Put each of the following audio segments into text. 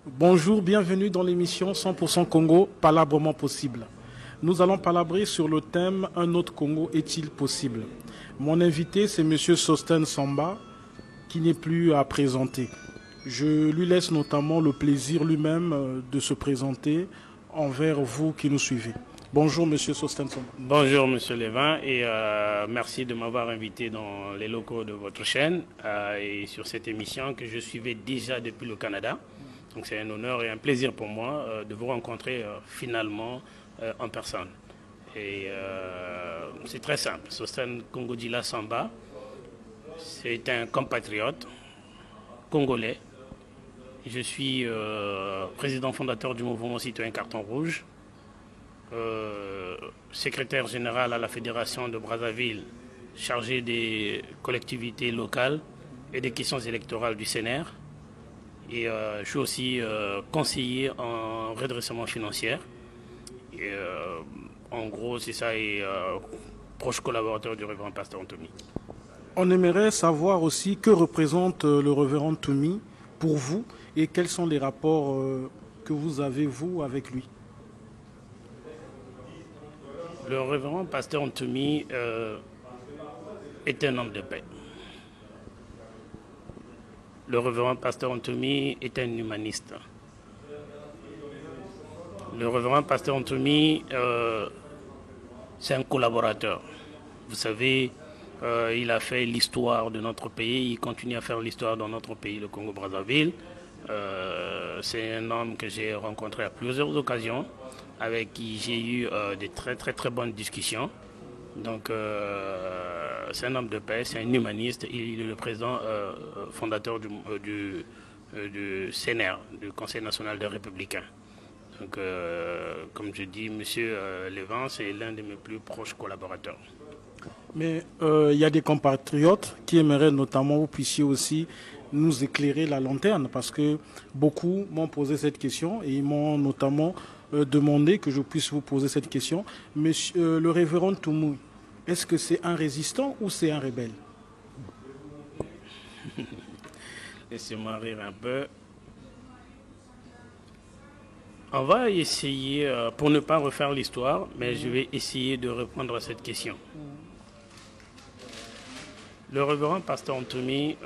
Bonjour, bienvenue dans l'émission 100% Congo, palabrement possible. Nous allons palabrer sur le thème « Un autre Congo est-il possible ?» Mon invité, c'est M. Sostène Samba, qui n'est plus à présenter. Je lui laisse notamment le plaisir lui-même de se présenter envers vous qui nous suivez. Bonjour M. Sostène Samba. Bonjour M. Lévin et merci de m'avoir invité dans les locaux de votre chaîne et sur cette émission que je suivais déjà depuis le Canada. Donc c'est un honneur et un plaisir pour moi de vous rencontrer finalement en personne. Et c'est très simple. Sostène Congodila Samba, c'est un compatriote congolais. Je suis président fondateur du mouvement citoyen Carton Rouge, secrétaire général à la Fédération de Brazzaville, chargé des collectivités locales et des questions électorales du CNR. Et je suis aussi conseiller en redressement financier. Et, en gros, c'est ça, et proche collaborateur du révérend pasteur Ntoumi. On aimerait savoir aussi que représente le révérend Ntoumi pour vous et quels sont les rapports que vous avez, vous, avec lui. Le révérend pasteur Ntoumi est un homme de paix. Le révérend pasteur Ntoumi est un humaniste. Le révérend pasteur Ntoumi, c'est un collaborateur. Vous savez, il a fait l'histoire de notre pays, il continue à faire l'histoire dans notre pays, le Congo-Brazzaville. C'est un homme que j'ai rencontré à plusieurs occasions, avec qui j'ai eu des très bonnes discussions. Donc, c'est un homme de paix, c'est un humaniste. Il est le président fondateur du CNR, du Conseil national des Républicains. Donc, comme je dis, M. Lévin, c'est l'un de mes plus proches collaborateurs. Mais il y a des compatriotes qui aimeraient notamment que vous puissiez aussi nous éclairer la lanterne, parce que beaucoup m'ont posé cette question et ils m'ont notamment demandé que je puisse vous poser cette question. Monsieur le révérend Ntoumi, est-ce que c'est un résistant ou c'est un rebelle? Laissez-moi rire un peu. On va essayer, pour ne pas refaire l'histoire, mais je vais essayer de répondre à cette question. Le révérend pasteur Ntoumi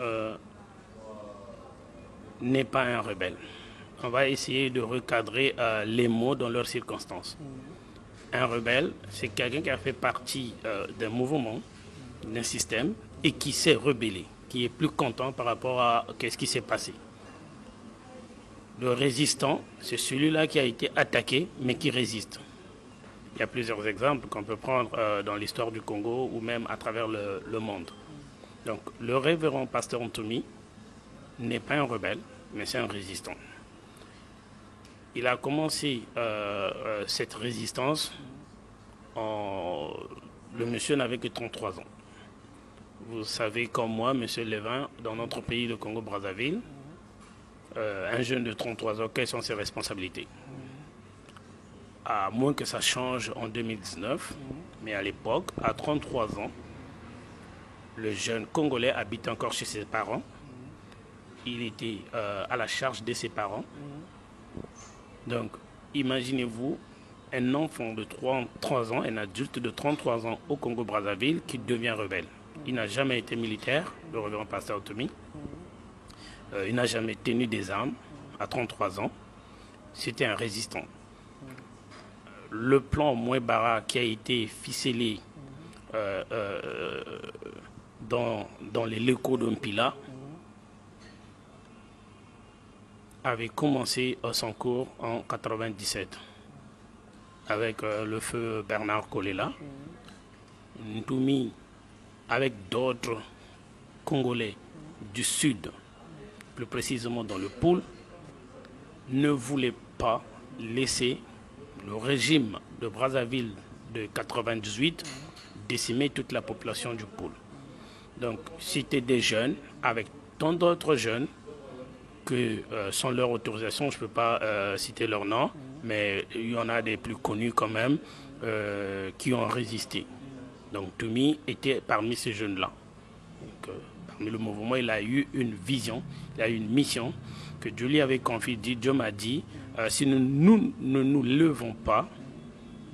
n'est pas un rebelle. On va essayer de recadrer les mots dans leurs circonstances. Un rebelle, c'est quelqu'un qui a fait partie d'un mouvement, d'un système, et qui s'est rebellé, qui est plus content par rapport à ce qui s'est passé. Le résistant, c'est celui-là qui a été attaqué, mais qui résiste. Il y a plusieurs exemples qu'on peut prendre dans l'histoire du Congo ou même à travers le monde. Donc, le révérend pasteur Ntoumi n'est pas un rebelle, mais c'est un résistant. Il a commencé cette résistance, le monsieur n'avait que 33 ans. Vous savez comme moi, monsieur Lévin, dans notre pays, le Congo-Brazzaville, un jeune de 33 ans, quelles sont ses responsabilités? À moins que ça change en 2019, mais à l'époque, à 33 ans, le jeune Congolais habitait encore chez ses parents. Il était à la charge de ses parents. Donc, imaginez-vous un enfant de 3 ans, un adulte de 33 ans au Congo-Brazzaville qui devient rebelle. Il n'a jamais été militaire, le révérend pasteur Ntoumi. Il n'a jamais tenu des armes à 33 ans. C'était un résistant. Le plan Mouebara qui a été ficelé dans les locaux de Mpila avait commencé son cours en 1997 avec le feu Bernard Kolela. Ntoumi, avec d'autres Congolais du Sud, plus précisément dans le pôle, ne voulait pas laisser le régime de Brazzaville de 1998 décimer toute la population du pôle. Donc, c'était des jeunes, avec tant d'autres jeunes, que sans leur autorisation, je ne peux pas citer leur nom, mais il y en a des plus connus quand même qui ont résisté. Donc Toumi était parmi ces jeunes-là. Parmi le mouvement, il a eu une vision, il a eu une mission que Dieu lui avait confiée. Dieu m'a dit, si nous ne nous levons pas,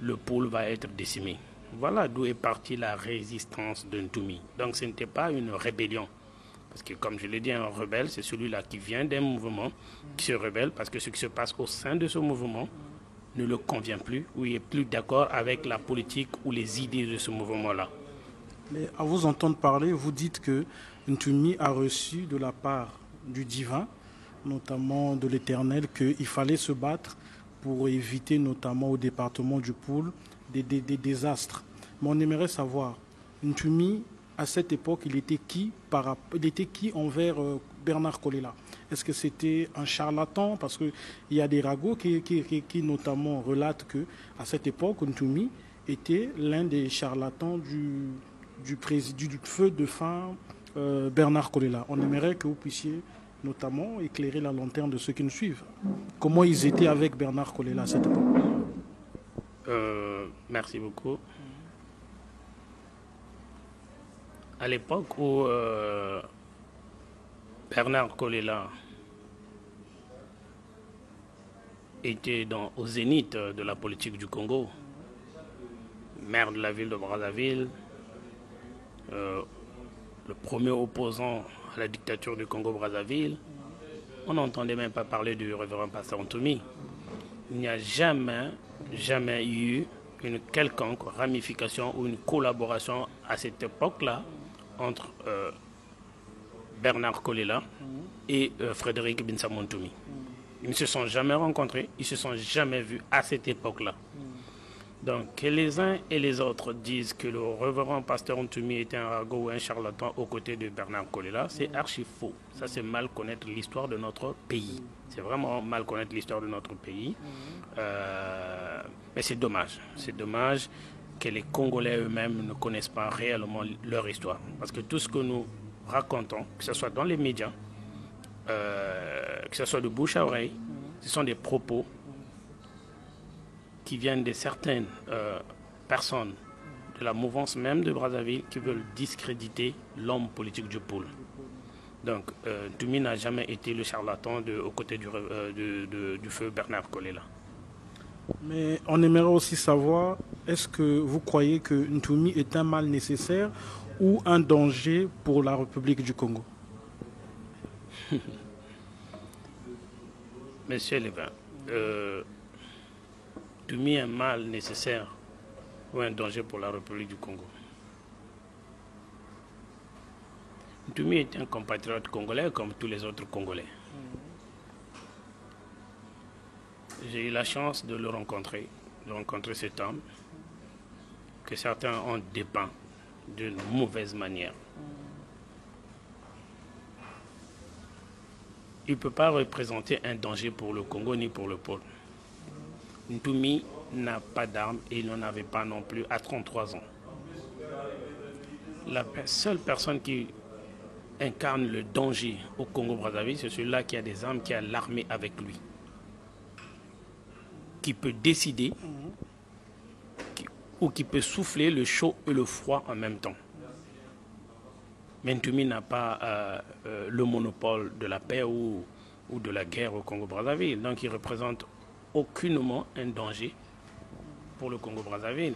le pôle va être décimé. Voilà d'où est partie la résistance de Ntoumi. Donc ce n'était pas une rébellion. Parce que comme je l'ai dit, un rebelle, c'est celui-là qui vient d'un mouvement, qui se rebelle, parce que ce qui se passe au sein de ce mouvement ne le convient plus, ou il n'est plus d'accord avec la politique ou les idées de ce mouvement-là. Mais à vous entendre parler, vous dites que Ntoumi a reçu de la part du divin, notamment de l'Éternel, qu'il fallait se battre pour éviter notamment au département du Pôle des désastres. Mais on aimerait savoir, Ntoumi, à cette époque, il était qui envers Bernard Kolela? Est-ce que c'était un charlatan? Parce qu'il y a des ragots qui notamment relatent qu'à cette époque, Ntoumi était l'un des charlatans du feu de fin Bernard Kolela. On aimerait que vous puissiez notamment éclairer la lanterne de ceux qui nous suivent. Comment ils étaient avec Bernard Kolela à cette époque? Merci beaucoup. À l'époque où Bernard Kolela était au zénith de la politique du Congo, maire de la ville de Brazzaville, le premier opposant à la dictature du Congo-Brazzaville, on n'entendait même pas parler du révérend pasteur Ntoumi. Il n'y a jamais eu une quelconque ramification ou une collaboration à cette époque-là entre Bernard Kolela et Frédéric Binsamo Ntoumi. Ils ne se sont jamais rencontrés, ils ne se sont jamais vus à cette époque-là. Donc, que les uns et les autres disent que le révérend pasteur Ntoumi était un ragot ou un charlatan aux côtés de Bernard Kolela, c'est archi faux. Ça, c'est mal connaître l'histoire de notre pays. C'est vraiment mal connaître l'histoire de notre pays. Mais c'est dommage. C'est dommage que les Congolais eux-mêmes ne connaissent pas réellement leur histoire. Parce que tout ce que nous racontons, que ce soit dans les médias, que ce soit de bouche à oreille, ce sont des propos qui viennent de certaines personnes de la mouvance même de Brazzaville qui veulent discréditer l'homme politique du pôle. Donc, Ntoumi n'a jamais été le charlatan aux côtés du feu Bernard Kolela. Mais on aimerait aussi savoir, est-ce que vous croyez que Ntoumi est un mal nécessaire ou un danger pour la République du Congo? Monsieur Lévin, Ntoumi est un mal nécessaire ou un danger pour la République du Congo? Ntoumi est un compatriote congolais comme tous les autres Congolais. J'ai eu la chance de le rencontrer cet homme que certains ont dépeint d'une mauvaise manière. Il ne peut pas représenter un danger pour le Congo ni pour le pôle. Ntoumi n'a pas d'armes et il n'en avait pas non plus à 33 ans. La seule personne qui incarne le danger au Congo-Brazzaville, c'est celui-là qui a des armes, qui a l'armée avec lui, qui peut décider ou qui peut souffler le chaud et le froid en même temps. Mais Ntoumi n'a pas le monopole de la paix ou de la guerre au Congo-Brazzaville. Donc il ne représente aucunement un danger pour le Congo-Brazzaville.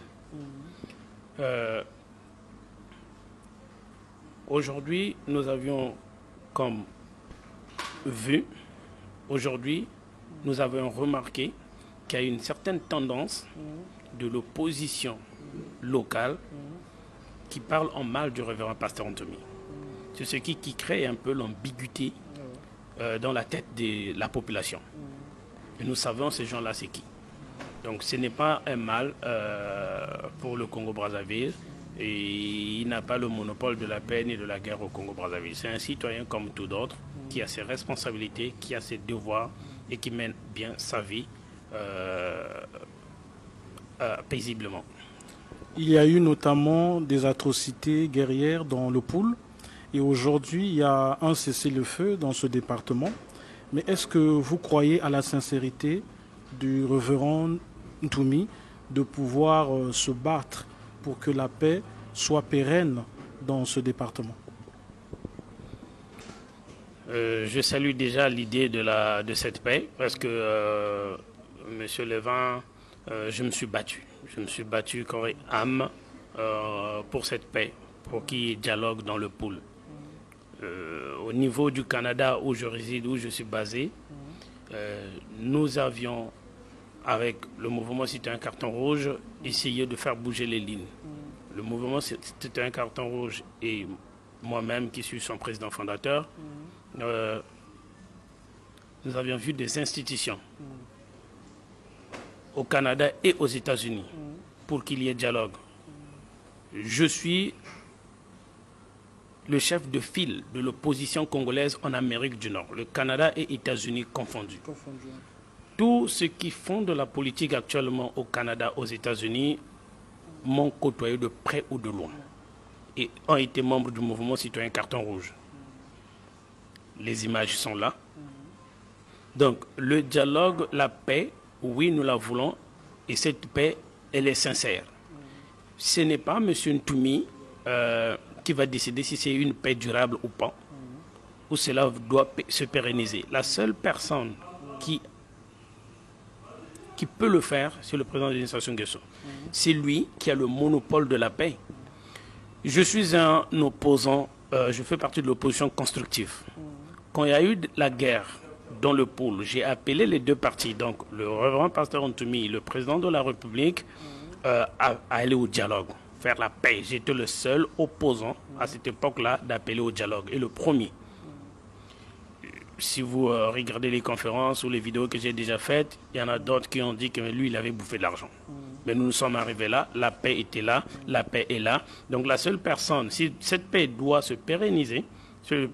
Aujourd'hui, nous avions comme vu, aujourd'hui, nous avons remarqué qu'il y a une certaine tendance de l'opposition locale qui parle en mal du révérend pasteur Ntoumi. C'est ce qui crée un peu l'ambiguïté dans la tête de la population. Et nous savons ces gens-là c'est qui. Donc ce n'est pas un mal pour le Congo-Brazzaville et il n'a pas le monopole de la paix ni de la guerre au Congo-Brazzaville. C'est un citoyen comme tout d'autres qui a ses responsabilités, qui a ses devoirs et qui mène bien sa vie paisiblement. Il y a eu notamment des atrocités guerrières dans le pôle et aujourd'hui il y a un cessez-le-feu dans ce département. Mais est-ce que vous croyez à la sincérité du révérend Ntoumi de pouvoir se battre pour que la paix soit pérenne dans ce département? Je salue déjà l'idée de cette paix parce que, Monsieur Levin, je me suis battu. Je me suis battu corps et âme pour cette paix, pour qu'il y ait dialogue dans le pool. Au niveau du Canada où je réside, où je suis basé, nous avions, avec le mouvement Citoyen Carton Rouge, essayé de faire bouger les lignes. Le mouvement Citoyen Carton Rouge et moi-même, qui suis son président fondateur, nous avions vu des institutions au Canada et aux États-Unis pour qu'il y ait dialogue. Je suis le chef de file de l'opposition congolaise en Amérique du Nord, le Canada et États-Unis confondus. Tous ceux qui font de la politique actuellement au Canada, aux États-Unis, m'ont côtoyé de près ou de loin et ont été membres du mouvement Citoyen Carton Rouge. Les images sont là. Donc, le dialogue, la paix, oui, nous la voulons et cette paix, elle est sincère. Ce n'est pas M. Ntoumi qui va décider si c'est une paix durable ou pas, ou cela doit se pérenniser. La seule personne qui peut le faire, c'est le président de Sassou Nguesso. C'est lui qui a le monopole de la paix. Je suis un opposant, je fais partie de l'opposition constructive. Quand il y a eu la guerre dans le pôle, j'ai appelé les deux partis, donc le révérend pasteur Ntoumi, le président de la République, à aller au dialogue, faire la paix. J'étais le seul opposant à cette époque-là d'appeler au dialogue, et le premier. Si vous regardez les conférences ou les vidéos que j'ai déjà faites, il y en a d'autres qui ont dit que lui, il avait bouffé de l'argent. Mais nous sommes arrivés là, la paix était là, la paix est là. Donc la seule personne, si cette paix doit se pérenniser, c'est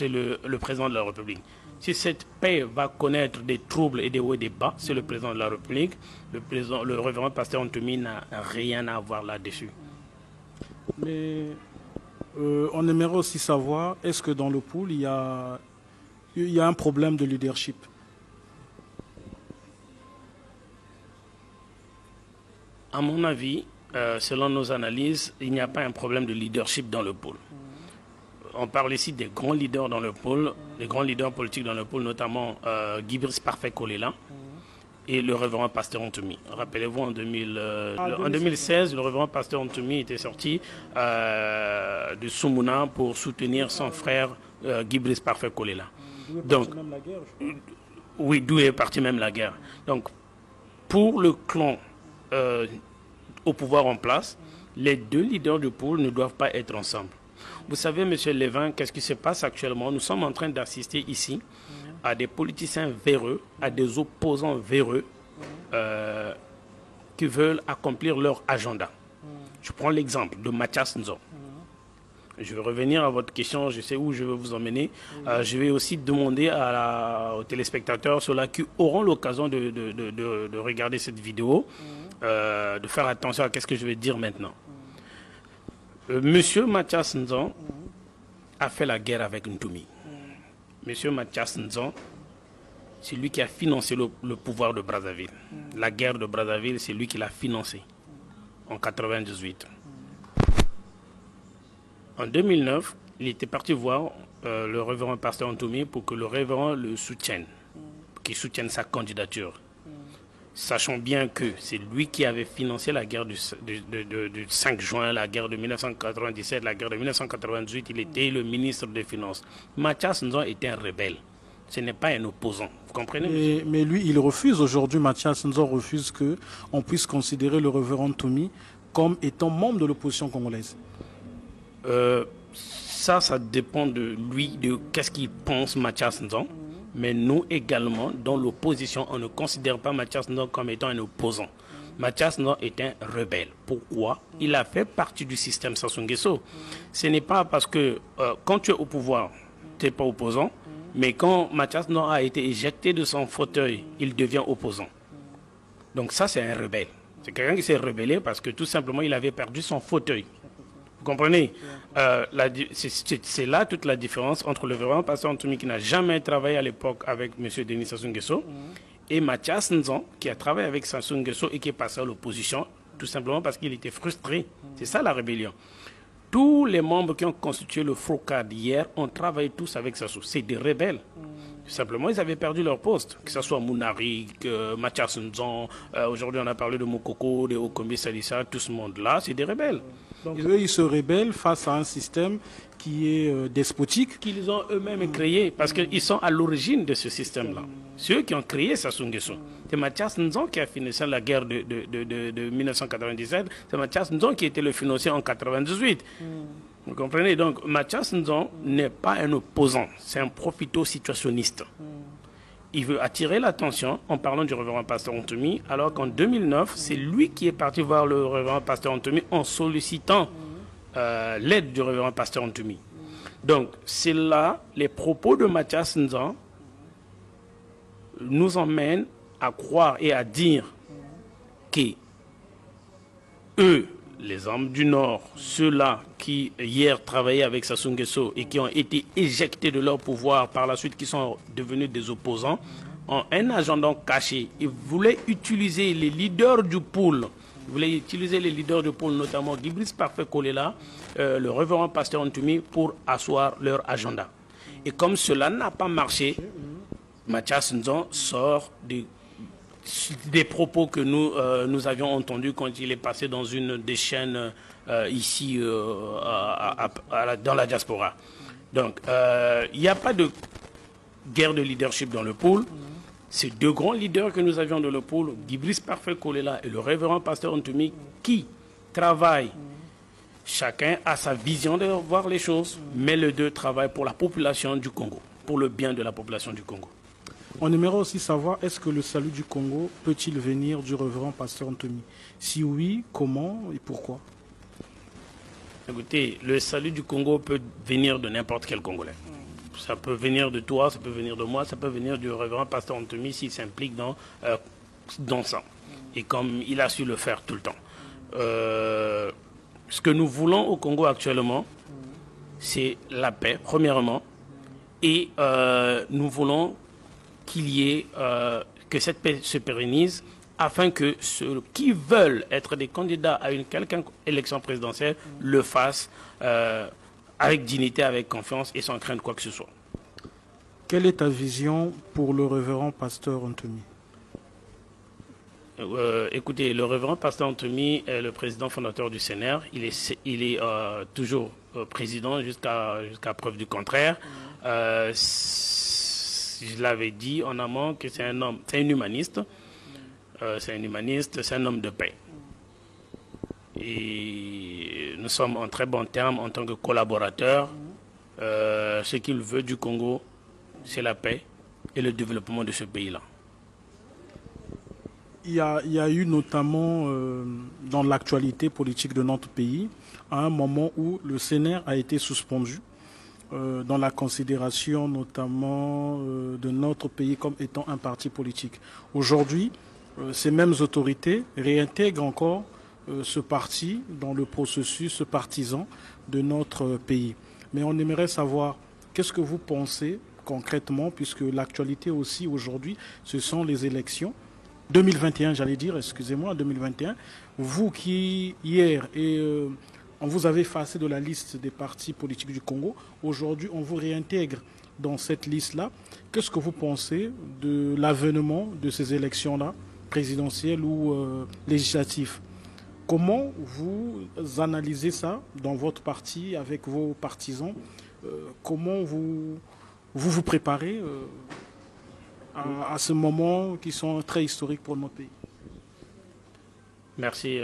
le président de la République. Si cette paix va connaître des troubles et des hauts et des bas, c'est le président de la République. Le révérend pasteur Ntoumi n'a rien à voir là-dessus. Mais on aimerait aussi savoir, est-ce que dans le pool, il y a un problème de leadership? À mon avis, selon nos analyses, il n'y a pas un problème de leadership dans le pôle. On parle ici des grands leaders dans le pôle, des grands leaders politiques dans le pôle, notamment Guy Brice Parfait Kolela et le révérend pasteur Ntoumi. Rappelez-vous, en 2016, le révérend pasteur Ntoumi était sorti de Soumouna pour soutenir son frère Guy Brice Parfait Kolela. Donc, oui, d'où est partie même la guerre. Donc, pour le clan au pouvoir en place, les deux leaders du pôle ne doivent pas être ensemble. Vous savez, M. Levin, qu'est-ce qui se passe actuellement? Nous sommes en train d'assister ici à des politiciens véreux, à des opposants véreux qui veulent accomplir leur agenda. Je prends l'exemple de Mathias Nzo. Je vais revenir à votre question, je sais où je veux vous emmener. Je vais aussi demander aux téléspectateurs, ceux-là qui auront l'occasion de regarder cette vidéo, de faire attention à ce que je vais dire maintenant. Monsieur Mathias Nzo a fait la guerre avec Ntoumi. Monsieur Mathias Nzo, c'est lui qui a financé le pouvoir de Brazzaville. La guerre de Brazzaville, c'est lui qui l'a financée en 1998. En 2009, il était parti voir le révérend pasteur Ntoumi pour que le révérend le soutienne, qu'il soutienne sa candidature. Sachant bien que c'est lui qui avait financé la guerre du 5 juin, la guerre de 1997, la guerre de 1998, il était le ministre des Finances. Mathias Nzo était un rebelle. Ce n'est pas un opposant. Vous comprenez? Mais lui, il refuse aujourd'hui, Mathias Nzo refuse qu'on puisse considérer le révérend Ntoumi comme étant membre de l'opposition congolaise. Ça dépend de lui, de qu'est-ce qu'il pense Mathias Nzo. Mais nous également, dans l'opposition, on ne considère pas Mathias Nzo comme étant un opposant. Mathias Nzo est un rebelle. Pourquoi? Il a fait partie du système Sassou Nguesso. Ce n'est pas parce que quand tu es au pouvoir, tu n'es pas opposant, mais quand Mathias Nzo a été éjecté de son fauteuil, il devient opposant. Donc ça, c'est un rebelle. C'est quelqu'un qui s'est rebellé parce que tout simplement, il avait perdu son fauteuil. Vous comprenez? C'est là toute la différence entre le révérend pasteur Antoumi qui n'a jamais travaillé à l'époque avec M. Denis Sassou Nguesso et Mathias Nzon qui a travaillé avec Sassou Nguesso et qui est passé à l'opposition tout simplement parce qu'il était frustré. C'est ça la rébellion. Tous les membres qui ont constitué le FROCAD hier ont travaillé tous avec Sassou. C'est des rebelles. Tout simplement, ils avaient perdu leur poste. Que ce soit Mounarik, Mathias Nzon, aujourd'hui on a parlé de Mokoko, de Okombi Salissa, tout ce monde-là, c'est des rebelles. Donc eux, ils se rebellent face à un système qui est despotique. Qu'ils ont eux-mêmes créé, parce qu'ils sont à l'origine de ce système-là. C'est eux qui ont créé Sassou Nguesso. C'est Mathias Nzon qui a financé la guerre de 1997. C'est Mathias Nzon qui était le financier en 1998. Vous comprenez? Donc Mathias Nzon n'est pas un opposant, c'est un profito-situationniste. Il veut attirer l'attention en parlant du révérend pasteur Antoumi, alors qu'en 2009, c'est lui qui est parti voir le révérend pasteur Antoumi en sollicitant l'aide du révérend pasteur Antoumi. Donc, c'est là, les propos de Mathias Nzon nous emmènent à croire et à dire que eux, les hommes du Nord, ceux-là qui hier travaillaient avec Sassou Nguesso et qui ont été éjectés de leur pouvoir par la suite, qui sont devenus des opposants, ont un agenda caché. Ils voulaient utiliser les leaders du pôle. Ils voulaient utiliser les leaders du pôle, notamment Guibris Parfait Kolela, le révérend pasteur Antoumi, pour asseoir leur agenda. Et comme cela n'a pas marché, Mathias Nzon sort des propos que nous avions entendus quand il est passé dans une des chaînes ici dans la diaspora. Donc, il n'y a pas de guerre de leadership dans le pôle. Ces deux grands leaders que nous avions dans le pôle, Guibris Parfait Kolela et le révérend pasteur Antoumi, qui travaillent, chacun a sa vision de voir les choses, mais les deux travaillent pour la population du Congo, pour le bien de la population du Congo. On aimerait aussi savoir, est-ce que le salut du Congo peut-il venir du révérend pasteur Antoumi? Si oui, comment et pourquoi? Écoutez, le salut du Congo peut venir de n'importe quel Congolais. Ça peut venir de toi, ça peut venir de moi, ça peut venir du révérend pasteur Antoumi s'il s'implique dans ça. Et comme il a su le faire tout le temps. Ce que nous voulons au Congo actuellement, c'est la paix, premièrement. Et nous voulons qu'il y ait, que cette paix se pérennise afin que ceux qui veulent être des candidats à une quelconque élection présidentielle le fassent avec dignité, avec confiance et sans craindre quoi que ce soit. Quelle est ta vision pour le révérend pasteur Antoumi? Écoutez, le révérend pasteur Antoumi est le président fondateur du CNR. Il est toujours président jusqu'à preuve du contraire. Je l'avais dit en amont que c'est un homme, c'est un humaniste. C'est un humaniste, c'est un homme de paix. Et nous sommes en très bons termes en tant que collaborateurs. Ce qu'il veut du Congo, c'est la paix et le développement de ce pays-là. Il y a eu notamment dans l'actualité politique de notre pays, à un moment où le CNR a été suspendu dans la considération notamment de notre pays comme étant un parti politique. Aujourd'hui, ces mêmes autorités réintègrent encore ce parti dans le processus partisan de notre pays. Mais on aimerait savoir, qu'est-ce que vous pensez concrètement, puisque l'actualité aussi aujourd'hui, ce sont les élections 2021, j'allais dire, excusez-moi, 2021. Vous qui, hier, on vous avait effacé de la liste des partis politiques du Congo, aujourd'hui, on vous réintègre dans cette liste-là. Qu'est-ce que vous pensez de l'avènement de ces élections-là, présidentielles ou législatives? Comment vous analysez ça dans votre parti, avec vos partisans? Comment vous préparez à ce moment qui sont très historiques pour notre pays? Merci,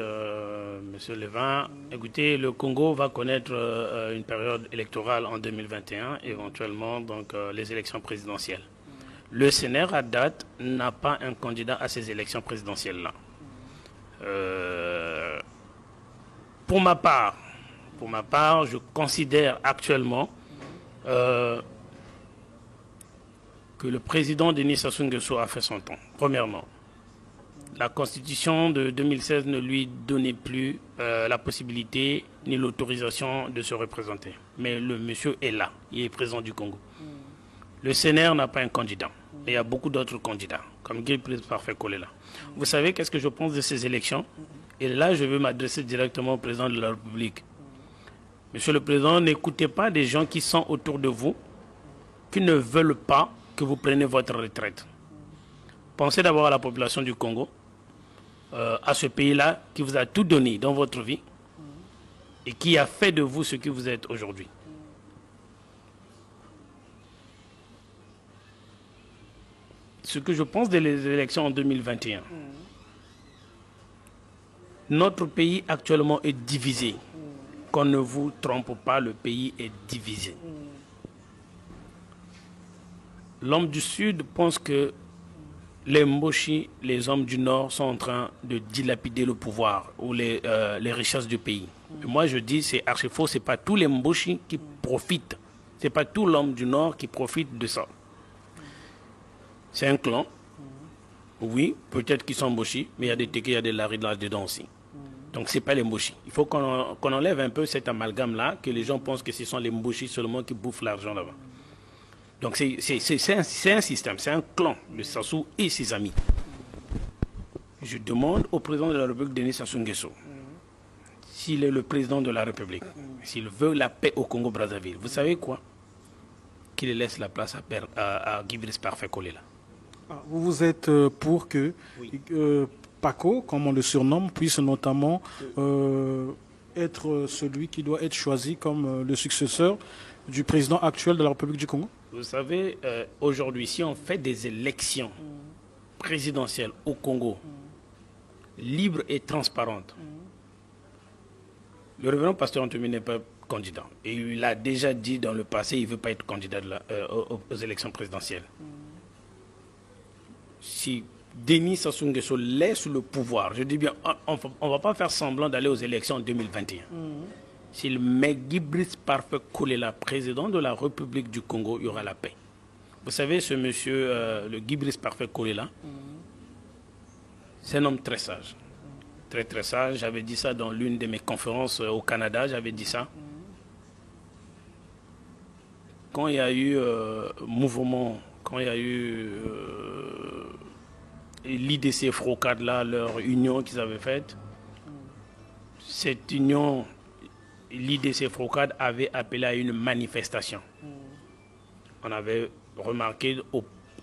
Monsieur Levin. Écoutez, le Congo va connaître une période électorale en 2021, éventuellement donc les élections présidentielles. Le CNR, à date, n'a pas un candidat à ces élections présidentielles-là. Pour ma part, je considère actuellement que le président Denis Sassou Nguesso a fait son temps, premièrement. La Constitution de 2016 ne lui donnait plus la possibilité ni l'autorisation de se représenter. Mais le monsieur est là, il est président du Congo. Le CNR n'a pas un candidat. Il y a beaucoup d'autres candidats, comme Guy Parfait Kolela. Vous savez qu'est-ce que je pense de ces élections? Et là, je veux m'adresser directement au président de la République. Monsieur le Président, n'écoutez pas des gens qui sont autour de vous, qui ne veulent pas que vous preniez votre retraite. Pensez d'abord à la population du Congo, à ce pays-là qui vous a tout donné dans votre vie et qui a fait de vous ce que vous êtes aujourd'hui. Ce que je pense des élections en 2021, notre pays actuellement est divisé. Qu'on ne vous trompe pas, le pays est divisé. L'homme du Sud pense que les Mboshi, les hommes du Nord, sont en train de dilapider le pouvoir ou les richesses du pays. Et moi, je dis, c'est archi faux, ce n'est pas tous les Mboshi qui profitent. Ce n'est pas tout l'homme du Nord qui profite de ça. C'est un clan. Oui, peut-être qu'ils sont Mboshi, mais il y a des Teke, il y a des Lari là-dedans aussi. Donc, ce n'est pas les Mboshi. Il faut qu'on enlève un peu cet amalgame-là, que les gens pensent que ce sont les Mboshi seulement qui bouffent l'argent là-bas. Donc, c'est un système, c'est un clan de Sassou et ses amis. Je demande au président de la République, Denis Sassou Nguesso, s'il est le président de la République, s'il veut la paix au Congo-Brazzaville, vous savez quoi? Qu'il laisse la place à Guy Parfait Kolela. Vous êtes pour que Paco, comme on le surnomme, puisse notamment être celui qui doit être choisi comme le successeur du président actuel de la République du Congo? Vous savez, aujourd'hui, si on fait des élections présidentielles au Congo, libres et transparentes, le révérend pasteur Antoine n'est pas candidat. Et il a déjà dit dans le passé qu'il ne veut pas être candidat aux élections présidentielles. Si Denis Sassou Nguesso laisse le pouvoir, je dis bien, on ne va pas faire semblant d'aller aux élections en 2021. S'il met Guy Parfait Kolela, président de la République du Congo, il y aura la paix. Vous savez, ce monsieur, le Guy Parfait Kolela, c'est un homme très sage. Très très sage. J'avais dit ça dans l'une de mes conférences au Canada, j'avais dit ça. Quand il y a eu mouvement, quand il y a eu l'IDC Frocade, là, leur union qu'ils avaient faite, cette union, l'IDC Frocade avait appelé à une manifestation. On avait remarqué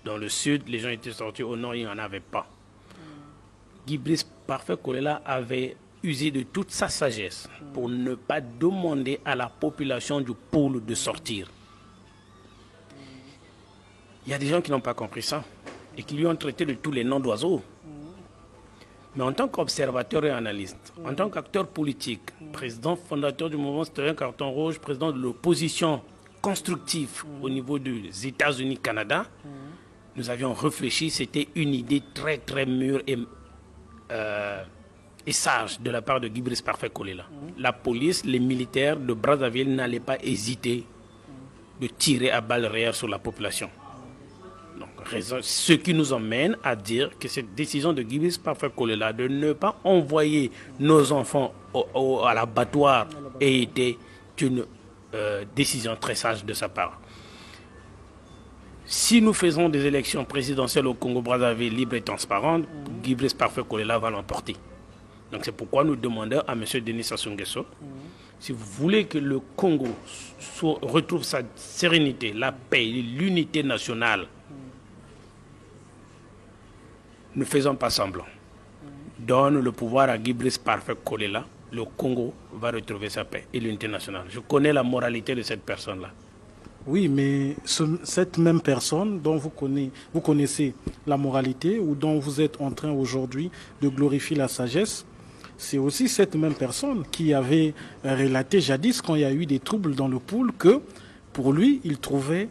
dans le sud, les gens étaient sortis, au nord, il n'y en avait pas. Guy Parfait Kolela avait usé de toute sa sagesse pour ne pas demander à la population du pôle de sortir. Il y a des gens qui n'ont pas compris ça et qui lui ont traité de tous les noms d'oiseaux. Mais en tant qu'observateur et analyste, en tant qu'acteur politique, président fondateur du mouvement citoyen Carton Rouge, président de l'opposition constructive au niveau des États-Unis, Canada, nous avions réfléchi, c'était une idée très très mûre et sage de la part de Guy Parfait Kolela. La police, les militaires de Brazzaville n'allaient pas hésiter de tirer à balles réelles sur la population. Donc, ce qui nous emmène à dire que cette décision de Guy Parfait Kolela de ne pas envoyer nos enfants à l'abattoir a été une décision très sage de sa part. Si nous faisons des élections présidentielles au Congo-Brazzaville libres et transparentes, Guy Parfait Kolela va l'emporter. Donc c'est pourquoi nous demandons à M. Denis Sassou Nguesso, si vous voulez que le Congo retrouve sa sérénité, la paix, l'unité nationale, ne faisons pas semblant. Donne le pouvoir à Guy Parfait Kolela, le Congo va retrouver sa paix et l'unité nationale. Je connais la moralité de cette personne-là. Oui, mais cette même personne dont vous connaissez la moralité ou dont vous êtes en train aujourd'hui de glorifier la sagesse, c'est aussi cette même personne qui avait relaté jadis, quand il y a eu des troubles dans le pôle, que pour lui, il trouvait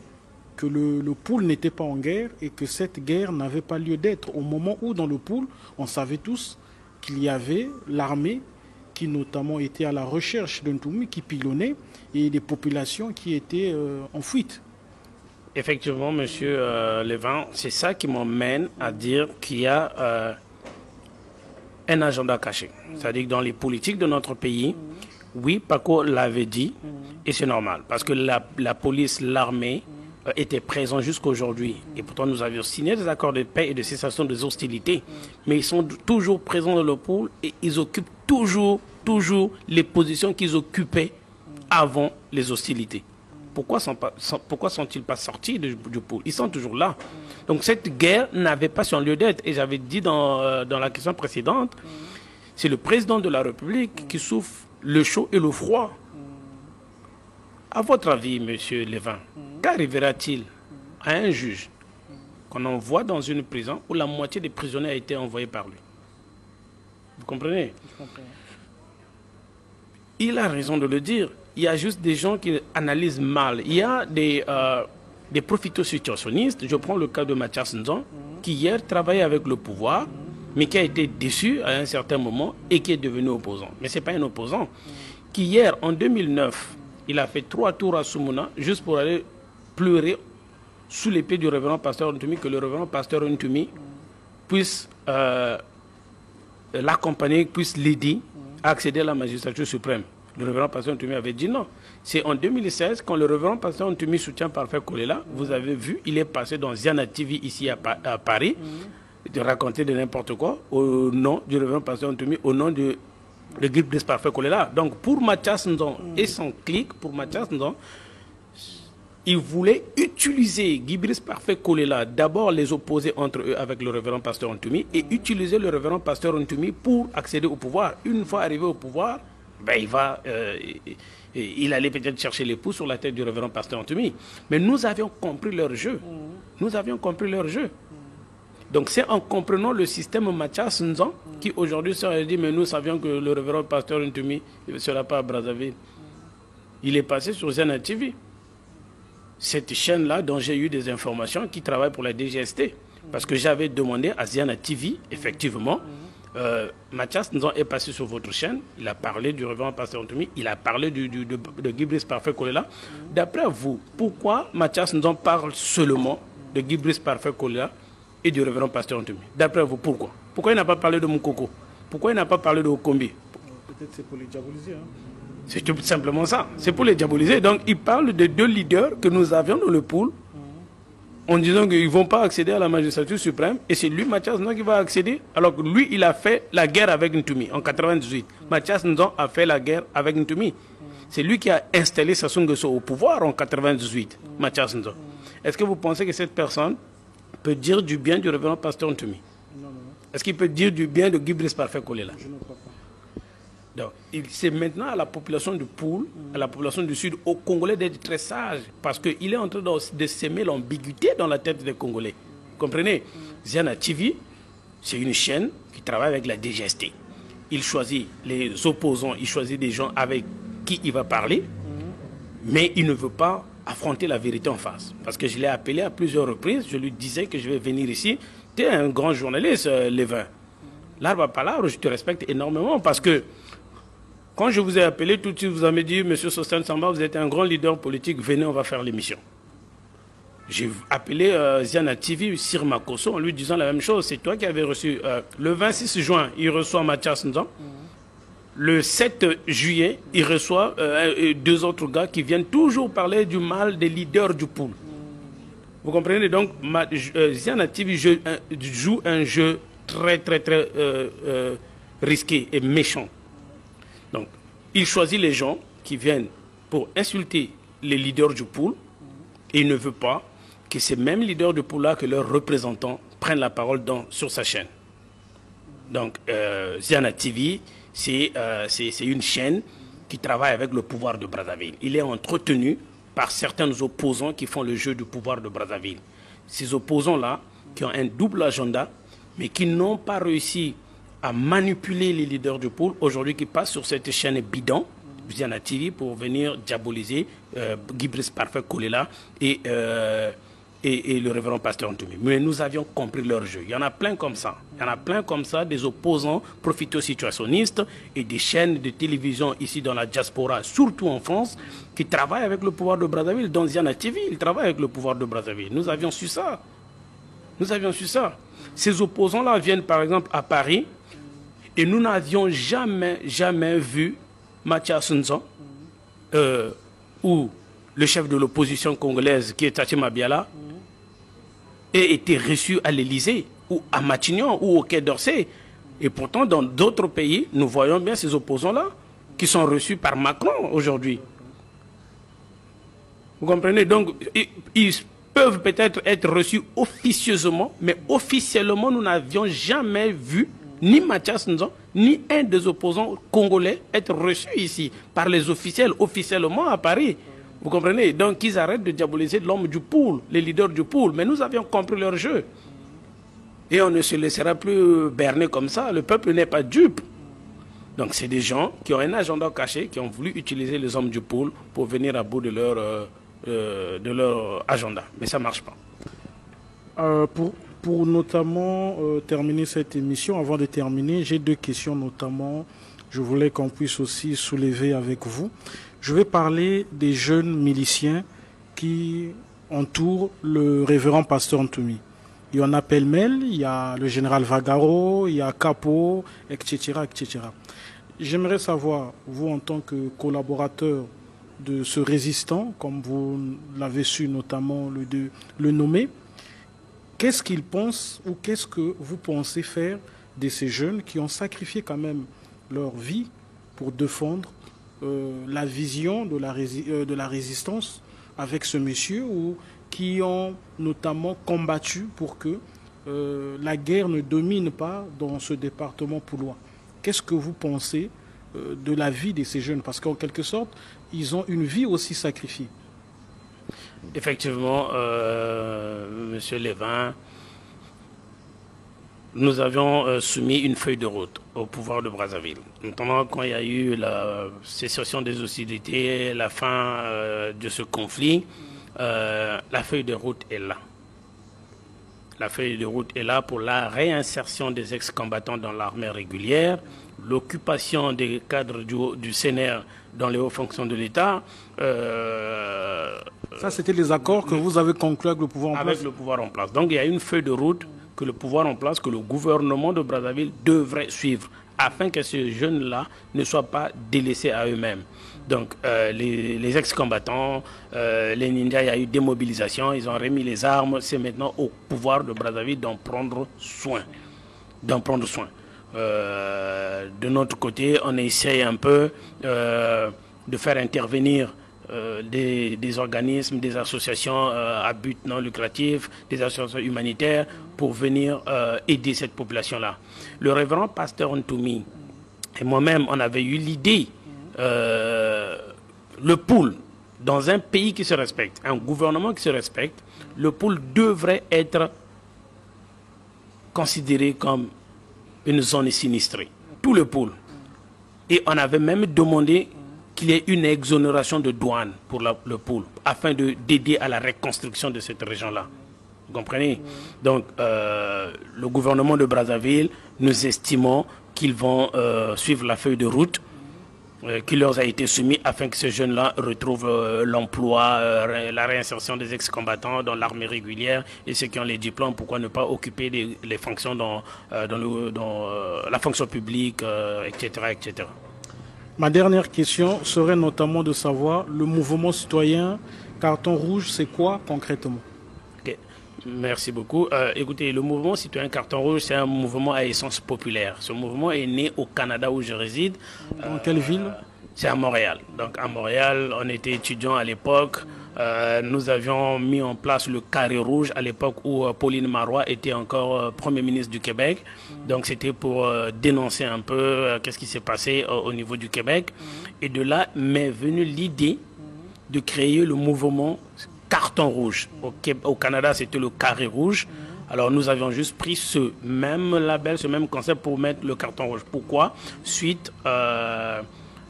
que le pôle n'était pas en guerre et que cette guerre n'avait pas lieu d'être. Au moment où dans le pôle, on savait tous qu'il y avait l'armée qui notamment était à la recherche d'un Ntoumi, qui pilonnait, et des populations qui étaient en fuite. Effectivement, monsieur Lévin, c'est ça qui m'emmène à dire qu'il y a un agenda caché. C'est-à-dire que dans les politiques de notre pays, oui, Paco l'avait dit, et c'est normal, parce que la police, l'armée étaient présents jusqu'à aujourd'hui. Et pourtant, nous avions signé des accords de paix et de cessation des hostilités. Mais ils sont toujours présents dans le pôle et ils occupent toujours les positions qu'ils occupaient avant les hostilités. Pourquoi sont-ils pas sortis du pôle? Ils sont toujours là. Donc cette guerre n'avait pas son lieu d'être. Et j'avais dit dans la question précédente, c'est le président de la République qui souffre le chaud et le froid. À votre avis, monsieur Lévin, qu'arrivera-t-il à un juge qu'on envoie dans une prison où la moitié des prisonniers a été envoyée par lui? Vous comprenez? Je comprends. Il a raison de le dire. Il y a juste des gens qui analysent mal. Il y a des profito-situationnistes. Je prends le cas de Mathias Nzon, qui hier travaillait avec le pouvoir, mais qui a été déçu à un certain moment et qui est devenu opposant. Mais ce n'est pas un opposant. Qui hier, en 2009, il a fait 3 tours à Soumouna juste pour aller pleurer sous l'épée du révérend pasteur Ntoumi, que le révérend pasteur Ntoumi puisse l'accompagner, puisse l'aider à accéder à la magistrature suprême. Le révérend pasteur Ntoumi avait dit non. C'est en 2016, quand le révérend pasteur Ntoumi soutient Parfait Kolela, vous avez vu, il est passé dans Ziana TV ici à Paris, de raconter de n'importe quoi au nom du révérend pasteur Ntoumi, au nom de Guy Brice Parfait Kolela. Donc pour Mathias Nzon et son clic, pour Mathias Nzon, il voulait utiliser Guy Brice Parfait Kolela, d'abord les opposer entre eux avec le révérend pasteur Ntoumi et utiliser le révérend pasteur Ntoumi pour accéder au pouvoir. Une fois arrivé au pouvoir, ben il allait peut-être chercher l'époux sur la tête du révérend pasteur Ntoumi. Mais nous avions compris leur jeu. Nous avions compris leur jeu. Donc c'est en comprenant le système Mathias Nzon qui aujourd'hui se dit mais nous savions que le révérend pasteur Ntoumi ne sera pas à Brazzaville. Il est passé sur Zena TV. Cette chaîne-là dont j'ai eu des informations qui travaille pour la DGST. Parce que j'avais demandé à Ziana TV, effectivement, Mathias Nzon est passé sur votre chaîne, il a parlé du révérend pasteur Ntoumi, il a parlé de Guy Brice Parfait Kolela. D'après vous, pourquoi Mathias Nzon parle seulement de Guy Brice Parfait Kolela et du révérend pasteur Ntoumi? D'après vous, pourquoi? Pourquoi il n'a pas parlé de Moukoko? Pourquoi il n'a pas parlé de Okombi? Peut-être c'est pour les diaboliser. Hein? C'est tout simplement ça. C'est pour les diaboliser. Donc, il parle de 2 leaders que nous avions dans le pool en disant qu'ils ne vont pas accéder à la magistrature suprême. Et c'est lui, Mathias Nzon, qui va accéder. Alors que lui, il a fait la guerre avec Ntoumi en 1998. Mathias Nzon a fait la guerre avec Ntoumi. C'est lui qui a installé Sassou Nguesso au pouvoir en 1998, Mathias Nzon. Est-ce que vous pensez que cette personne peut dire du bien du révérend pasteur Ntoumi? Non. Est-ce qu'il peut dire du bien de Guy Brice Parfait Kolela? Je ne crois pas. Donc, c'est maintenant à la population du Poul, à la population du Sud, aux Congolais d'être très sages, parce qu'il est en train de s'aimer l'ambiguïté dans la tête des Congolais. Vous comprenez? Ziana TV, c'est une chaîne qui travaille avec la DGST. Il choisit les opposants, il choisit des gens avec qui il va parler, mais il ne veut pas affronter la vérité en face. Parce que je l'ai appelé à plusieurs reprises, je lui disais que je vais venir ici. Tu es un grand journaliste, Lévin. L'arbre à palabre, je te respecte énormément, parce que quand je vous ai appelé, tout de suite, vous avez dit, Monsieur Sostène Samba, vous êtes un grand leader politique, venez, on va faire l'émission. J'ai appelé Ziana TV, Sir Makoso, en lui disant la même chose. C'est toi qui avais reçu. Le 26 juin, il reçoit Mathias Nzon. Le 7 juillet, il reçoit 2 autres gars qui viennent toujours parler du mal des leaders du pool. Vous comprenez? Donc, Ziana TV joue un jeu très risqué et méchant. Donc, il choisit les gens qui viennent pour insulter les leaders du pool et il ne veut pas que ces mêmes leaders du pool-là, que leurs représentants prennent la parole sur sa chaîne. Donc, Ziana TV, c'est une chaîne qui travaille avec le pouvoir de Brazzaville. Il est entretenu par certains opposants qui font le jeu du pouvoir de Brazzaville. Ces opposants-là, qui ont un double agenda, mais qui n'ont pas réussi à manipuler les leaders du pôle, aujourd'hui qui passent sur cette chaîne bidon, Ziana TV, pour venir diaboliser Guy Brice Parfait Kolela et le révérend pasteur Ntoumi. Mais nous avions compris leur jeu. Il y en a plein comme ça. Il y en a plein comme ça, des opposants profito-situationnistes et des chaînes de télévision ici dans la diaspora, surtout en France, qui travaillent avec le pouvoir de Brazzaville. Dans Ziana TV, ils travaillent avec le pouvoir de Brazzaville. Nous avions su ça. Nous avions su ça. Ces opposants-là viennent par exemple à Paris Et nous n'avions jamais vu Mathias Nzon, ou le chef de l'opposition congolaise, qui est Tati Mabiala, ait été reçu à l'Élysée, ou à Matignon, ou au Quai d'Orsay. Et pourtant, dans d'autres pays, nous voyons bien ces opposants-là, qui sont reçus par Macron aujourd'hui. Vous comprenez? Donc, ils peuvent peut-être être reçus officieusement, mais officiellement, nous n'avions jamais vu ni Mathias Nzon, ni un des opposants congolais être reçus ici, par les officiels, officiellement à Paris. Vous comprenez? Donc, ils arrêtent de diaboliser l'homme du pool, les leaders du pool. Mais nous avions compris leur jeu. Et on ne se laissera plus berner comme ça. Le peuple n'est pas dupe. Donc, c'est des gens qui ont un agenda caché, qui ont voulu utiliser les hommes du pool pour venir à bout de leur agenda. Mais ça ne marche pas. Pour notamment terminer cette émission, avant de terminer, j'ai deux questions notamment. Je voulais qu'on puisse aussi soulever avec vous. Je vais parler des jeunes miliciens qui entourent le révérend pasteur Ntoumi. Il y en a pêle-mêle, il y a le général Vagaro, il y a Capo, etc., etc. J'aimerais savoir, vous en tant que collaborateur de ce résistant, comme vous l'avez su notamment le nommer, qu'est-ce qu'ils pensent ou qu'est-ce que vous pensez faire de ces jeunes qui ont sacrifié quand même leur vie pour défendre la vision de la résistance avec ce monsieur, ou qui ont notamment combattu pour que la guerre ne domine pas dans ce département poulois. Qu'est-ce que vous pensez de la vie de ces jeunes? Parce qu'en quelque sorte, ils ont une vie aussi sacrifiée. Effectivement, Monsieur Lévin, nous avions soumis une feuille de route au pouvoir de Brazzaville. Notamment quand il y a eu la cessation des hostilités, la fin de ce conflit, la feuille de route est là. La feuille de route est là pour la réinsertion des ex-combattants dans l'armée régulière, l'occupation des cadres du CNR dans les hauts fonctions de l'État. Ça, c'était les accords que vous avez conclus avec le pouvoir en place? Avec le pouvoir en place. Donc, il y a une feuille de route que le pouvoir en place, que le gouvernement de Brazzaville devrait suivre, afin que ces jeunes-là ne soient pas délaissés à eux-mêmes. Donc, les ex-combattants, les ninjas, il y a eu démobilisation, ils ont remis les armes. C'est maintenant au pouvoir de Brazzaville d'en prendre soin. De notre côté, on essaye un peu de faire intervenir des organismes, des associations à but non lucratif, des associations humanitaires pour venir aider cette population-là. Le révérend pasteur Ntoumi et moi-même, on avait eu l'idée, le pool, dans un pays qui se respecte, un gouvernement qui se respecte, le pool devrait être considéré comme une zone sinistrée, tout le pool. Et on avait même demandé qu'il y ait une exonération de douane pour le pool, afin d'aider à la reconstruction de cette région-là. Vous comprenez? Donc, le gouvernement de Brazzaville, nous estimons qu'ils vont suivre la feuille de route qui leur a été soumise afin que ces jeunes-là retrouvent l'emploi, la réinsertion des ex-combattants dans l'armée régulière, et ceux qui ont les diplômes, pourquoi ne pas occuper les fonctions dans la fonction publique, etc., etc. Ma dernière question serait notamment de savoir, le mouvement citoyen Carton Rouge, c'est quoi concrètement? Okay. Merci beaucoup. Écoutez, le mouvement citoyen Carton Rouge, c'est un mouvement à essence populaire. Ce mouvement est né au Canada où je réside. Dans quelle ville? C'est à Montréal. Donc à Montréal, on était étudiants à l'époque. Nous avions mis en place le Carré Rouge à l'époque où Pauline Marois était encore Premier ministre du Québec. Donc c'était pour dénoncer un peu qu'est-ce qui s'est passé au niveau du Québec. Et de là m'est venue l'idée de créer le mouvement Carton Rouge. Au Canada, c'était le Carré Rouge. Alors nous avions juste pris ce même label, ce même concept pour mettre le Carton Rouge. Pourquoi? Suite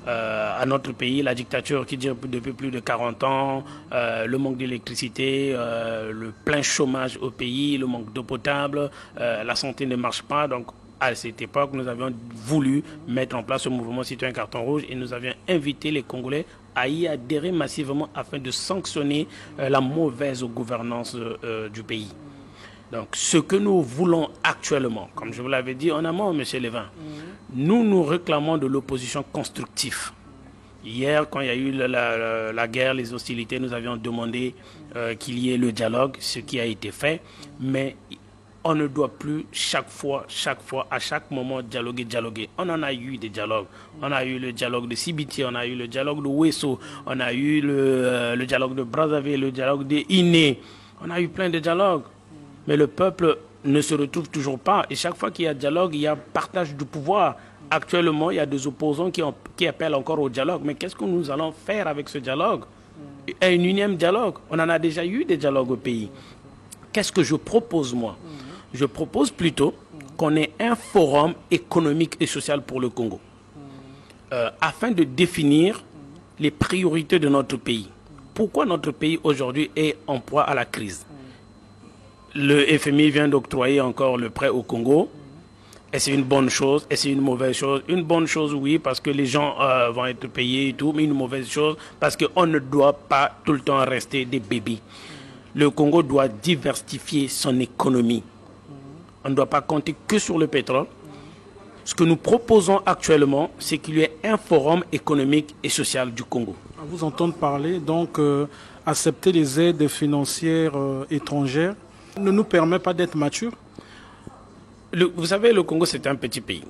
à notre pays, la dictature qui dure depuis plus de 40 ans, le manque d'électricité, le plein chômage au pays, le manque d'eau potable, la santé ne marche pas. Donc à cette époque, nous avions voulu mettre en place ce mouvement citoyen Carton Rouge et nous avions invité les Congolais à y adhérer massivement afin de sanctionner la mauvaise gouvernance du pays. Donc, ce que nous voulons actuellement, comme je vous l'avais dit en amont, M. Lévin, nous réclamons de l'opposition constructive. Hier, quand il y a eu la guerre, les hostilités, nous avions demandé qu'il y ait le dialogue, ce qui a été fait, mais on ne doit plus chaque fois, à chaque moment dialoguer. On en a eu des dialogues. On a eu le dialogue de Sibiti, on a eu le dialogue de Ouesso, on a eu le dialogue de Brazzaville, le dialogue de Iné. On a eu plein de dialogues. Mais le peuple ne se retrouve toujours pas. Et chaque fois qu'il y a dialogue, il y a partage du pouvoir. Actuellement, il y a des opposants qui appellent encore au dialogue. Mais qu'est-ce que nous allons faire avec ce dialogue? Un unième dialogue. On en a déjà eu des dialogues au pays. Qu'est-ce que je propose, moi? Je propose plutôt qu'on ait un forum économique et social pour le Congo, afin de définir les priorités de notre pays. Pourquoi notre pays aujourd'hui est en proie à la crise? Le FMI vient d'octroyer encore le prêt au Congo. Et c'est une bonne chose, et c'est une mauvaise chose. Une bonne chose, oui, parce que les gens vont être payés et tout, mais une mauvaise chose, parce qu'on ne doit pas tout le temps rester des bébés. Le Congo doit diversifier son économie. On ne doit pas compter que sur le pétrole. Ce que nous proposons actuellement, c'est qu'il y ait un forum économique et social du Congo. À vous entendre parler, donc accepter les aides financières étrangères ne nous permet pas d'être matures. Vous savez, le Congo, c'est un petit pays.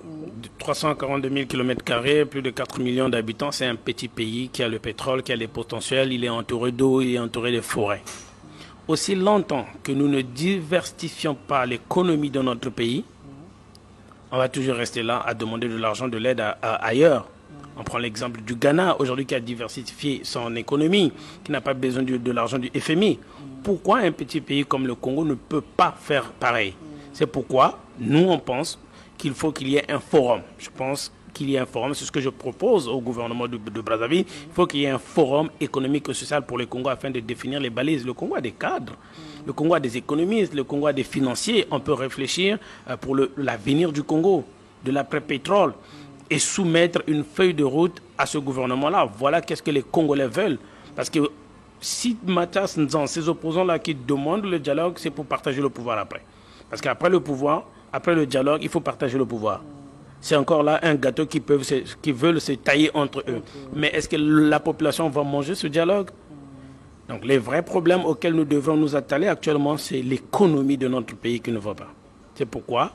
De 342 000 km², plus de 4 millions d'habitants, c'est un petit pays qui a le pétrole, qui a les potentiels, il est entouré d'eau, il est entouré de forêts. Aussi longtemps que nous ne diversifions pas l'économie de notre pays, on va toujours rester là à demander de l'argent, de l'aide ailleurs. On prend l'exemple du Ghana, aujourd'hui qui a diversifié son économie, qui n'a pas besoin de l'argent du FMI. Pourquoi un petit pays comme le Congo ne peut pas faire pareil? C'est pourquoi nous, on pense qu'il faut qu'il y ait un forum. Je pense qu'il y ait un forum, c'est ce que je propose au gouvernement de Brazzaville. Il faut qu'il y ait un forum économique et social pour le Congo afin de définir les balises. Le Congo a des cadres, le Congo a des économistes, le Congo a des financiers. On peut réfléchir pour l'avenir du Congo, de l'après-pétrole, et soumettre une feuille de route à ce gouvernement-là. Voilà qu'est-ce que les Congolais veulent. Parce que si Mathias Nzan, ces opposants-là qui demandent le dialogue, c'est pour partager le pouvoir après. Parce qu'après le pouvoir, après le dialogue, il faut partager le pouvoir. C'est encore là un gâteau qui veulent se tailler entre eux. Mais est-ce que la population va manger ce dialogue? Donc les vrais problèmes auxquels nous devrons nous atteler actuellement, c'est l'économie de notre pays qui ne va pas. C'est pourquoi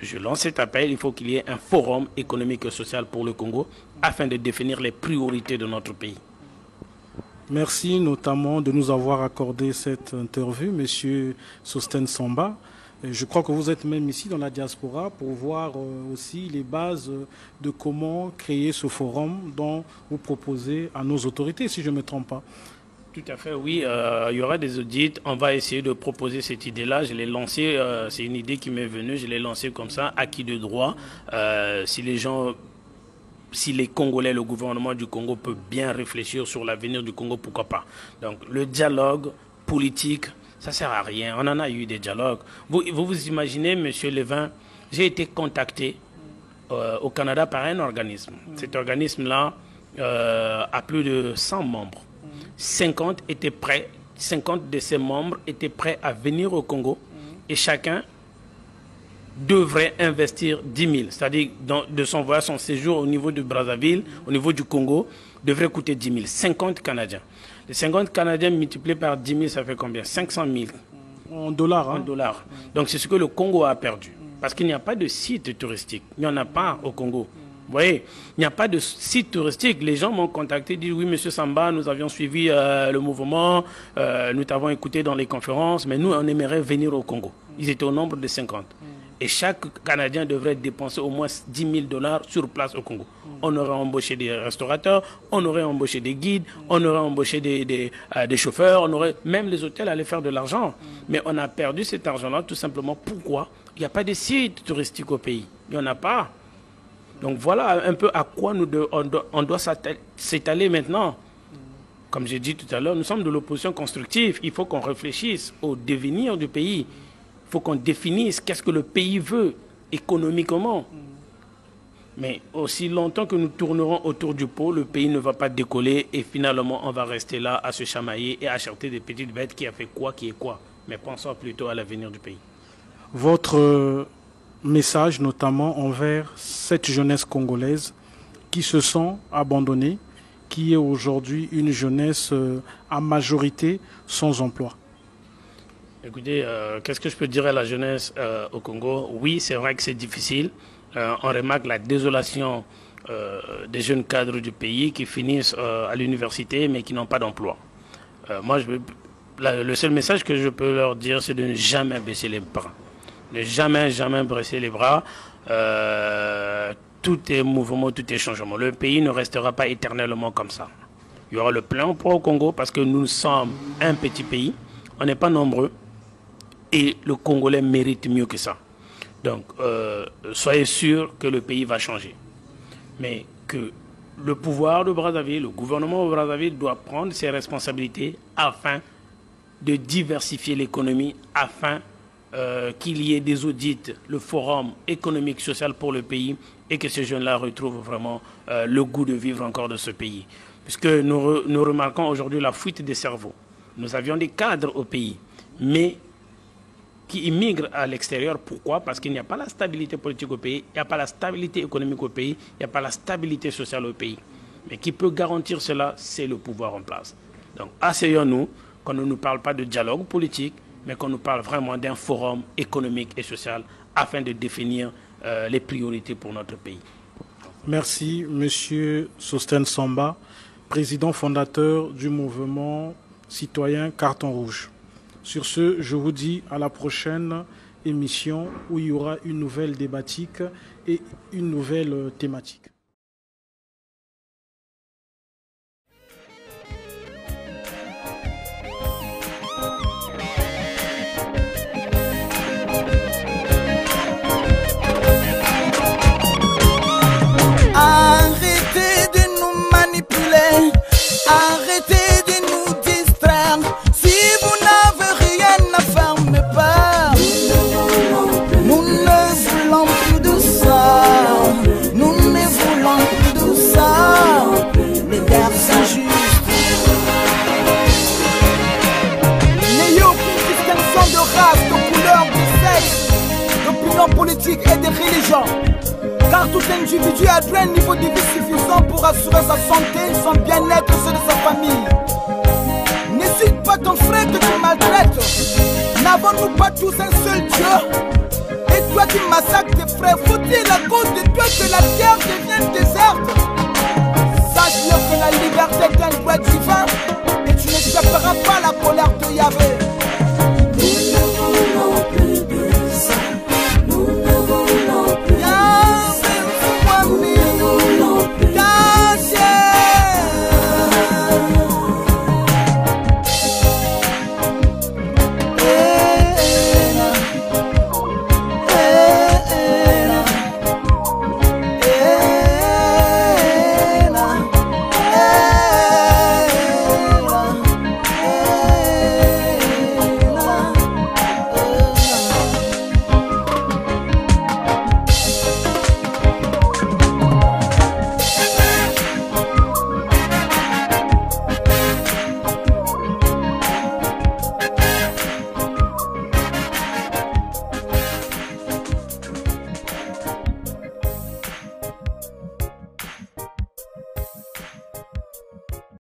je lance cet appel. Il faut qu'il y ait un forum économique et social pour le Congo afin de définir les priorités de notre pays. Merci notamment de nous avoir accordé cette interview, Monsieur Sostène Samba. Je crois que vous êtes même ici dans la diaspora pour voir aussi les bases de comment créer ce forum dont vous proposez à nos autorités, si je ne me trompe pas. Tout à fait, oui. Il y aura des audits. On va essayer de proposer cette idée-là. Je l'ai lancée, c'est une idée qui m'est venue. Je l'ai lancée comme ça, acquis de droit. Si les Congolais, le gouvernement du Congo peut bien réfléchir sur l'avenir du Congo, pourquoi pas. Donc le dialogue politique, ça ne sert à rien. On en a eu des dialogues. Vous imaginez, M. Lévin, j'ai été contacté au Canada par un organisme. Cet organisme-là a plus de 100 membres. 50 étaient prêts, 50 de ces membres étaient prêts à venir au Congo et chacun devrait investir 10 000. C'est-à-dire de son voyage, son séjour au niveau de Brazzaville, au niveau du Congo, devrait coûter 10 000. 50 Canadiens. Les 50 Canadiens multipliés par 10 000, ça fait combien? 500 000. En dollars. En dollars. Donc c'est ce que le Congo a perdu. Parce qu'il n'y a pas de site touristique. Il n'y en a pas au Congo. Vous voyez, il n'y a pas de site touristique. Les gens m'ont contacté, disent oui, monsieur Samba, nous avions suivi le mouvement, nous t'avons écouté dans les conférences, mais nous, on aimerait venir au Congo. Ils étaient au nombre de 50. Et chaque Canadien devrait dépenser au moins 10 000 $ sur place au Congo. On aurait embauché des restaurateurs, on aurait embauché des guides, on aurait embauché des chauffeurs, même les hôtels allaient faire de l'argent. Mais on a perdu cet argent-là tout simplement. Pourquoi? Il n'y a pas de site touristique au pays. Il n'y en a pas. Donc voilà un peu à quoi on doit s'étaler maintenant. Comme j'ai dit tout à l'heure, nous sommes de l'opposition constructive. Il faut qu'on réfléchisse au devenir du pays. Il faut qu'on définisse qu'est-ce que le pays veut économiquement. Mais aussi longtemps que nous tournerons autour du pot, le pays ne va pas décoller et finalement on va rester là à se chamailler et à acheter des petites bêtes qui a fait quoi, qui est quoi. Mais pensons plutôt à l'avenir du pays. votre message notamment envers cette jeunesse congolaise qui se sent abandonnée, qui est aujourd'hui une jeunesse à majorité sans emploi? Écoutez, qu'est-ce que je peux dire à la jeunesse au Congo? Oui, c'est vrai que c'est difficile. On remarque la désolation des jeunes cadres du pays qui finissent à l'université mais qui n'ont pas d'emploi. Le seul message que je peux leur dire, c'est de ne jamais baisser les bras. Ne jamais baisser les bras. Tout est mouvement, tout est changement. Le pays ne restera pas éternellement comme ça. Il y aura le plein emploi au Congo parce que nous sommes un petit pays. On n'est pas nombreux. Et le Congolais mérite mieux que ça. Donc, soyez sûrs que le pays va changer. Mais que le pouvoir de Brazzaville, le gouvernement de Brazzaville doit prendre ses responsabilités afin de diversifier l'économie, afin qu'il y ait des audits, le forum économique, social pour le pays et que ces jeunes-là retrouvent vraiment le goût de vivre encore de ce pays. Puisque nous remarquons aujourd'hui la fuite des cerveaux. Nous avions des cadres au pays, mais qui immigrent à l'extérieur. Pourquoi? Parce qu'il n'y a pas la stabilité politique au pays, il n'y a pas la stabilité économique au pays, il n'y a pas la stabilité sociale au pays. Mais qui peut garantir cela? C'est le pouvoir en place. Donc, asseyons-nous, qu'on ne nous parle pas de dialogue politique, mais qu'on nous parle vraiment d'un forum économique et social afin de définir les priorités pour notre pays. Merci, Monsieur Sostène Samba, président fondateur du mouvement citoyen Carton Rouge. Sur ce, je vous dis à la prochaine émission où il y aura une nouvelle thématique et une nouvelle thématique. Arrêtez de nous manipuler, arrêtez de nous distraire. Si vous n'avez rien à faire, me pas. Nous ne voulons plus de ça. Nous ne voulons plus de ça. Les guerres injustes. N'ayez aucune distinction de race, de couleur, de sexe, d'opinion politique et de religion. Car tout individu a atteint un niveau de vie suffisant pour assurer sa santé, son bien-être et ceux de sa famille. N'hésite pas ton frère que tu maltraites. N'avons-nous pas tous un seul Dieu? Et toi qui massacres tes frères, faut-il à cause de toi que la terre devienne déserte? Sache-le que la liberté est un droit divin et tu n'échapperas pas à la colère de Yahvé.